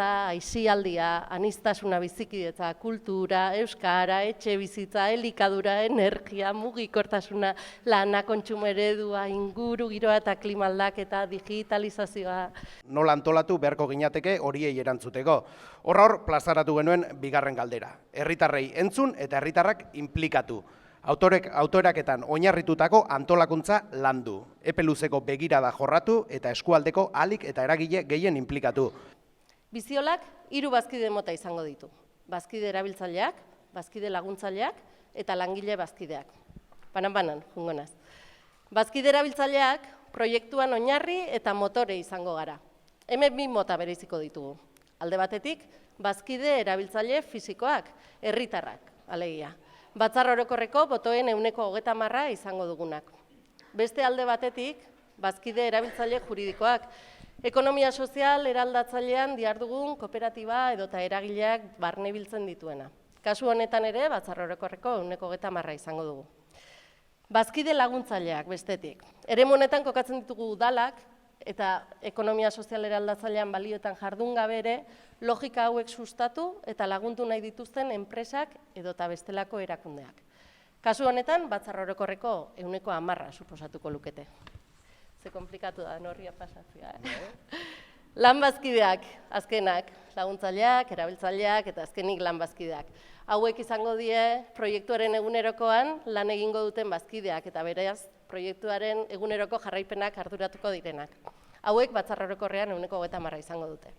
laguntza, aisialdia, aniztasuna bizikidetza, kultura, euskara, etxe bizitza, elikadura, energia, mugikortasuna, lana, kontsumo eredua, inguru, giroa eta klima aldaketa, digitalizazioa. Nola antolatu beharko ginateke horiei erantzuteko. Hor plazaratu genuen bigarren galdera. Herritarrei entzun eta herritarrak inplikatu. Autoraketan oinarritutako antolakuntza landu. Epe luzeko begirada jorratu eta eskualdeko ahalik eta eragile gehien inplikatu. Biziolak 3 bazkide mota izango ditu. Bazkide erabiltzaileak, bazkide laguntzaileak eta langile bazkideak. Banan, jungo naz. Bazkide erabiltzaileak proiektuan oinarri eta motore izango gara. Hemen 2 mota bereiziko ditugu. Alde batetik, bazkide erabiltzaile fisikoak, herritarrak, alegia. Batzar orokorreko botoen 30% izango dugunak. Beste alde batetik, bazkide erabiltzaile juridikoak, ekonomia sozial eraldatzailean dihardugun kooperatiba edota eragileak barne biltzen dituena. Kasu honetan ere, batzar orokorreko 30% izango dugu. Bazkide laguntzaileak bestetik. Eremu honetan kokatzen ditugu udalak eta ekonomia sozial eraldatzailean balioetan jardun gabe ere, logika hauek sustatu eta lagundu nahi dituzten enpresak edota bestelako erakundeak. Kasu honetan, batzar orokorreko 10% suposatuko lukete. Ze komplikatu da, norria pasatzea. Lan bazkideak, azkenak, laguntzaileak, erabiltzaileak eta azkenik lan bazkideak. Hauek izango die proiektuaren egunerokoan lan egingo duten bazkideak eta beraz proiektuaren eguneroko jarraipenak arduratuko direnak. Hauek batzar orokorrean 30% izango dute.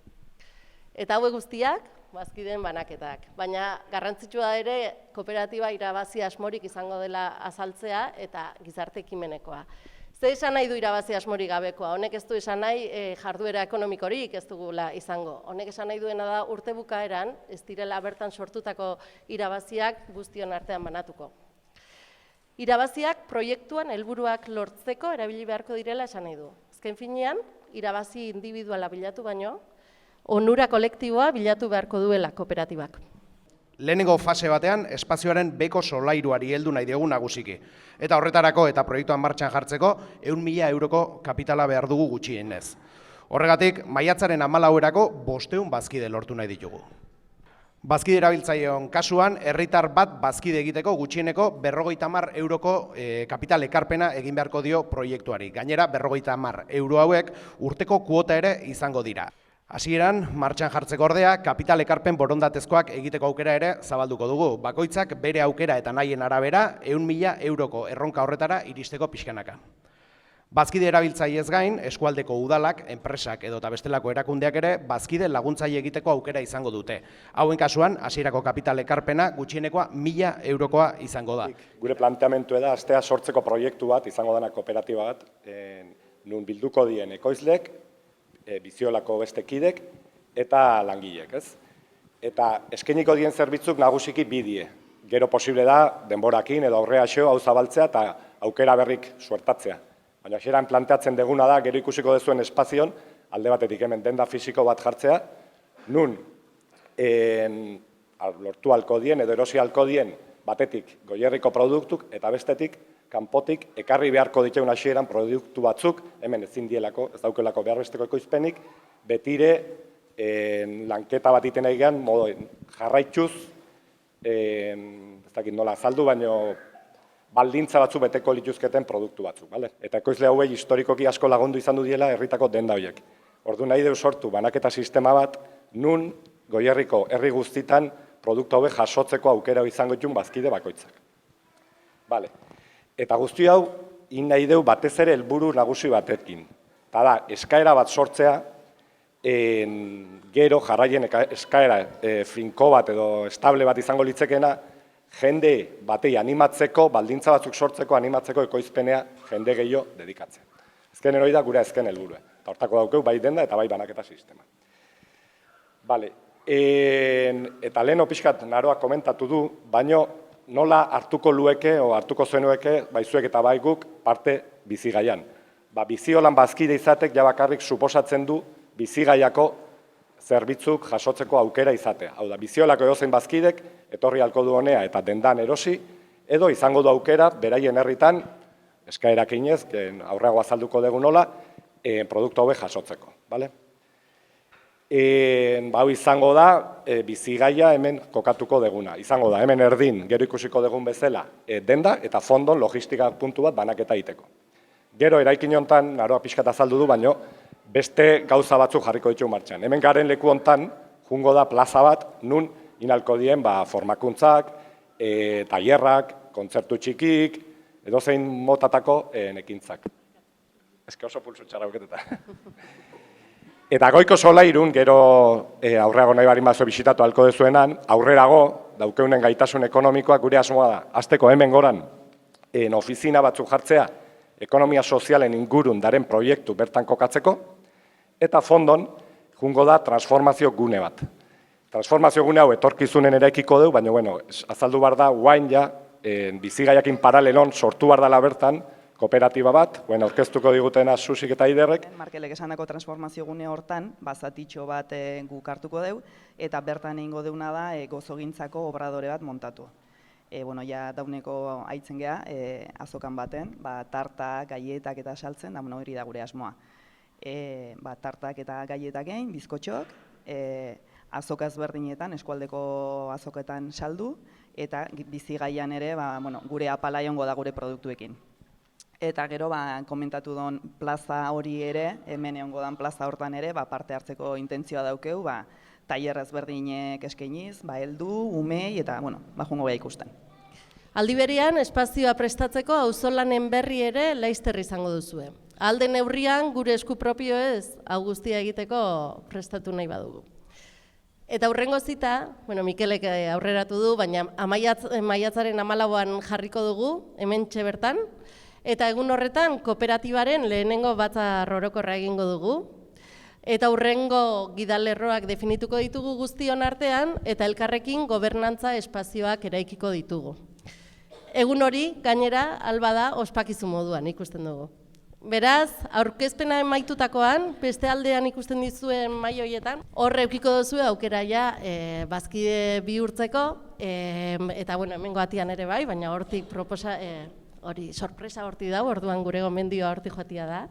Eta hauek guztiak, bazkideen banaketak. Baina garrantzitsua ere kooperatiba irabazi asmorik izango dela azaltzea eta gizarte ekimenekoa. Ze esan nahi du irabazi asmorik gabekoa? Honek ez du esan nahi jarduera ekonomikorik ez dugula izango. Honek esan nahi duena da urte bukaeran, ez direla bertan sortutako irabaziak guztion artean banatuko. Irabaziak proiektuan helburuak lortzeko erabili beharko direla esan nahi du. Azken finean, irabazi individuala bilatu baino, onura kolektiboa bilatu beharko duela kooperatibak. Lehenengo fase batean, espazioaren beko solairuari heldu nahi diogu nagusiki. Eta horretarako eta proiektuan martxan jartzeko 100.000 euroko kapitala behar dugu gutxienez. Horregatik, maiatzaren 14erako 500 bazkide lortu nahi ditugu. Bazkide erabiltzaileon kasuan, herritar bat bazkide egiteko gutxieneko 50.000 euroko kapital ekarpena egin beharko dio proiektuari. Gainera, 50.000 euro hauek urteko kuota ere izango dira. Hasieran, martxan jartzeko ordea, kapital ekarpen borondatezkoak egiteko aukera ere zabalduko dugu. Bakoitzak bere aukera eta nahien arabera 100.000 euroko erronka horretara iristeko pixkanaka. Bazkide erabiltzaileez gain, eskualdeko udalak, enpresak edota bestelako erakundeak ere bazkide laguntzaile egiteko aukera izango dute. Hauen kasuan, hasierako kapital ekarpena gutxienekoa 1.000 eurokoa izango da. Gure planteamentu da astea sortzeko proiektu bat izango dena kooperatiba bat, nun bilduko dien ekoizlek, biziolako beste kidek eta langilek, ez? Eta eskainiko dien zerbitzuk nagusiki 2 die. Gero posible da denborakin edo aurreaxo hau zabaltzea eta aukera berrik suertatzea. Baina hasieran planteatzen deguna da, gero ikusiko dezuen espazion, alde batetik hemen denda fisiko bat jartzea, nun lortu halko dien edo erosi halko dien batetik goierriko produktuk eta bestetik kanpotik ekarri beharko diteun hasieran produktu batzuk, hemen ezin dielako, ez daukelako behar besteko ekoizpenik, betire lanketa bat iten egean, jarraituz, ez dakit nola azaldu, baino baldintza batzuk beteko lituzketen produktu batzuk. Eta ekoizle hauei historikoki asko lagundu izan du diela herritako denda horiek. Ordu nahi deu sortu banaketa sistema bat, nun goierriko herri guztitan produktu hauek jasotzeko aukera izango ditun bazkide bakoitzak. Eta guzti hau, nahi deu batez ere helburu nagusi batekin. Eta da, eskaera bat sortzea, gero jarraien eskaera finko bat edo estable bat izango litzekena, jende batei animatzeko, baldintza batzuk sortzeko, animatzeko ekoizpenea jende gehiago dedikatzen. Ezken hori da gure ezken helburua. Eta hortako daukeu bai denda eta bai banaketa sistema. Eta lehen pixkat naroak komentatu du, baino nola hartuko lueke o hartuko zenueke baizuek eta bai guk parte bizigaian. Biziolan bazkide izatek jabakarrik suposatzen du bizigaiako zerbitzuk jasotzeko aukera izatea. Hau da, biziolako edozein bazkidek etorri halko du honea eta dendan erosi, edo izango du aukera beraien herritan, eskaerak inez, aurreago azalduko dugu nola, produktu hauek jasotzeko. Hau izango da, bizigaia hemen kokatuko deguna. Izango da, hemen erdin, gero ikusiko degun bezala, denda eta fondon logistika puntu bat banaketa egiteko. Gero, eraikin hontan, naroa pixkat azaldu du, baino, beste gauza batzuk jarriko ditu martxan. Hemen garen leku hontan, jungo da plaza bat, nun inalko dien formakuntzak, tailerrak, kontzertu txikik, edozein motatako ekintzak. Eske oso pulso txarra buketeta. Eta goiko solairun, gero aurreago nahi barin bazo bisitatu halko dezuenan, aurrerago, daukeunen gaitasun ekonomikoak gure asmoa da. Azteko hemen goran, ofizina batzuk jartzea, ekonomia sozialen ingurun daren proiektu bertan kokatzeko, eta fondon, jungo da transformazio gune bat. Transformazio gune hau etorkizunen eraikiko dugu, baina, bueno, azaldu bar da, guain ja, bizigaiakin paralelon sortu bar dela bertan, kooperatiba bat, aurkeztuko digutena Susik eta Aiderrek. Markelek esanako transformazio gune hortan, bazatitxo bat guk hartuko dugu, eta bertan egingo deuna da gozogintzako obradore bat montatu. Ja dauneko aitzen geha, azokan baten, tartak, gaietak eta saltzen, da hori da gure asmoa. Tartak eta gaietak egin, bizkotxok, azoka ezberdinetan, eskualdeko azoketan saldu, eta bizigaian ere gure apala egongo da gure produktuekin. Eta gero, komentatu duen plaza hori ere, hemen egongo dan plaza hortan ere, parte hartzeko intentzioa daukeu, tailer ezberdinek eskainiz, heldu, umei, eta, jungo beha ikusten. Aldi berean, espazioa prestatzeko auzolanen berri ere laizter izango duzue. Alde neurrian, gure esku propio ez, hau guztia egiteko prestatu nahi badugu. Eta hurrengo zita, Mikelek aurreratu du, baina maiatzaren 14an jarriko dugu, hemen bertan, eta egun horretan kooperatibaren lehenengo batzar orokorra egingo dugu. Eta hurrengo gidalerroak definituko ditugu guztion artean, eta elkarrekin gobernantza espazioak eraikiko ditugu. Egun hori, gainera, alba da ospakizu moduan ikusten dugu. Beraz, aurkezpena emaitutakoan, beste aldean ikusten dizuen mahai horietan, hor eukiko duzue aukera bazkide bihurtzeko, eta hemengo atian ere bai, baina hortik hori sorpresa horti dago, orduan gure gomendioa hortik joatia da.